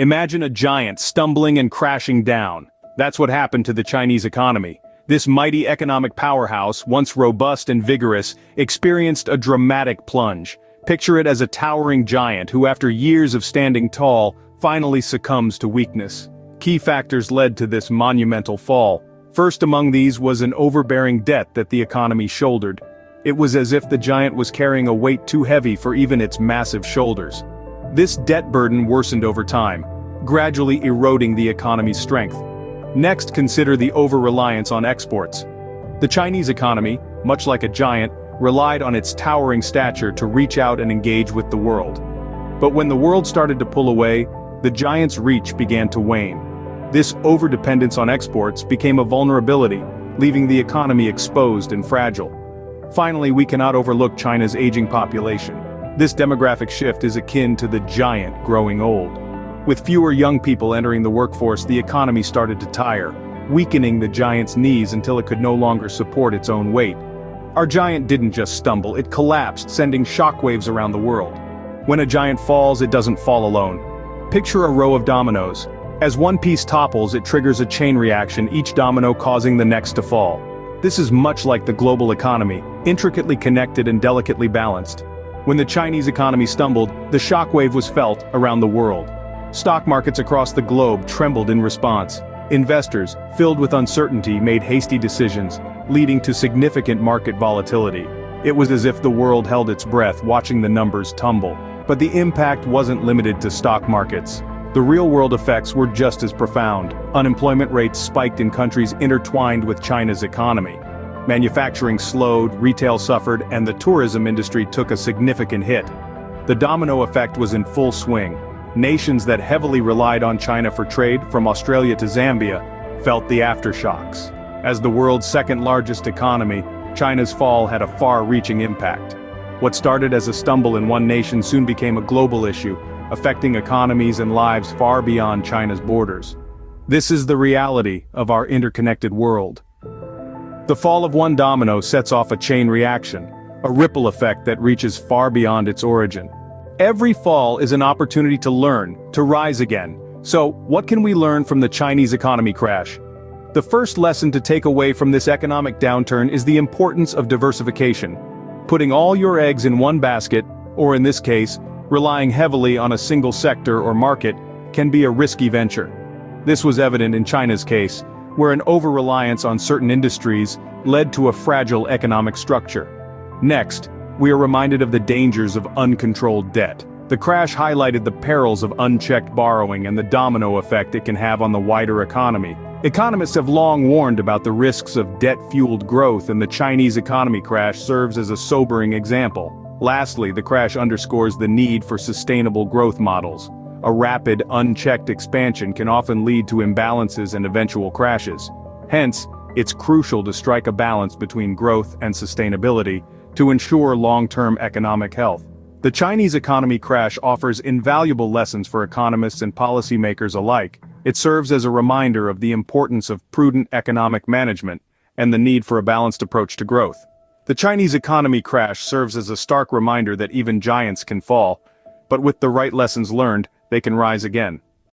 Imagine a giant stumbling and crashing down. That's what happened to the Chinese economy. This mighty economic powerhouse, once robust and vigorous, experienced a dramatic plunge. Picture it as a towering giant who, after years of standing tall, finally succumbs to weakness. Key factors led to this monumental fall. First among these was an overbearing debt that the economy shouldered. It was as if the giant was carrying a weight too heavy for even its massive shoulders. This debt burden worsened over time, gradually eroding the economy's strength. Next, consider the over-reliance on exports. The Chinese economy, much like a giant, relied on its towering stature to reach out and engage with the world. But when the world started to pull away, the giant's reach began to wane. This overdependence on exports became a vulnerability, leaving the economy exposed and fragile. Finally, we cannot overlook China's aging population. This demographic shift is akin to the giant growing old. With fewer young people entering the workforce, the economy started to tire, weakening the giant's knees until it could no longer support its own weight. Our giant didn't just stumble, it collapsed, sending shockwaves around the world. When a giant falls, it doesn't fall alone. Picture a row of dominoes. As one piece topples, it triggers a chain reaction, each domino causing the next to fall. This is much like the global economy, intricately connected and delicately balanced. When the Chinese economy stumbled, the shockwave was felt around the world. Stock markets across the globe trembled in response. Investors, filled with uncertainty, made hasty decisions, leading to significant market volatility. It was as if the world held its breath, watching the numbers tumble. But the impact wasn't limited to stock markets. The real-world effects were just as profound. Unemployment rates spiked in countries intertwined with China's economy. Manufacturing slowed, retail suffered, and the tourism industry took a significant hit. The domino effect was in full swing. Nations that heavily relied on China for trade, from Australia to Zambia, felt the aftershocks. As the world's second-largest economy, China's fall had a far-reaching impact. What started as a stumble in one nation soon became a global issue, affecting economies and lives far beyond China's borders. This is the reality of our interconnected world. The fall of one domino sets off a chain reaction, a ripple effect that reaches far beyond its origin. Every fall is an opportunity to learn, to rise again. So, what can we learn from the Chinese economy crash? The first lesson to take away from this economic downturn is the importance of diversification. Putting all your eggs in one basket, or in this case, relying heavily on a single sector or market, can be a risky venture. This was evident in China's case, where an over-reliance on certain industries led to a fragile economic structure. Next, we are reminded of the dangers of uncontrolled debt. The crash highlighted the perils of unchecked borrowing and the domino effect it can have on the wider economy. Economists have long warned about the risks of debt-fueled growth, and the Chinese economy crash serves as a sobering example. Lastly, the crash underscores the need for sustainable growth models. A rapid, unchecked expansion can often lead to imbalances and eventual crashes. Hence, it's crucial to strike a balance between growth and sustainability to ensure long-term economic health. The Chinese economy crash offers invaluable lessons for economists and policymakers alike. It serves as a reminder of the importance of prudent economic management and the need for a balanced approach to growth. The Chinese economy crash serves as a stark reminder that even giants can fall, but with the right lessons learned, they can rise again.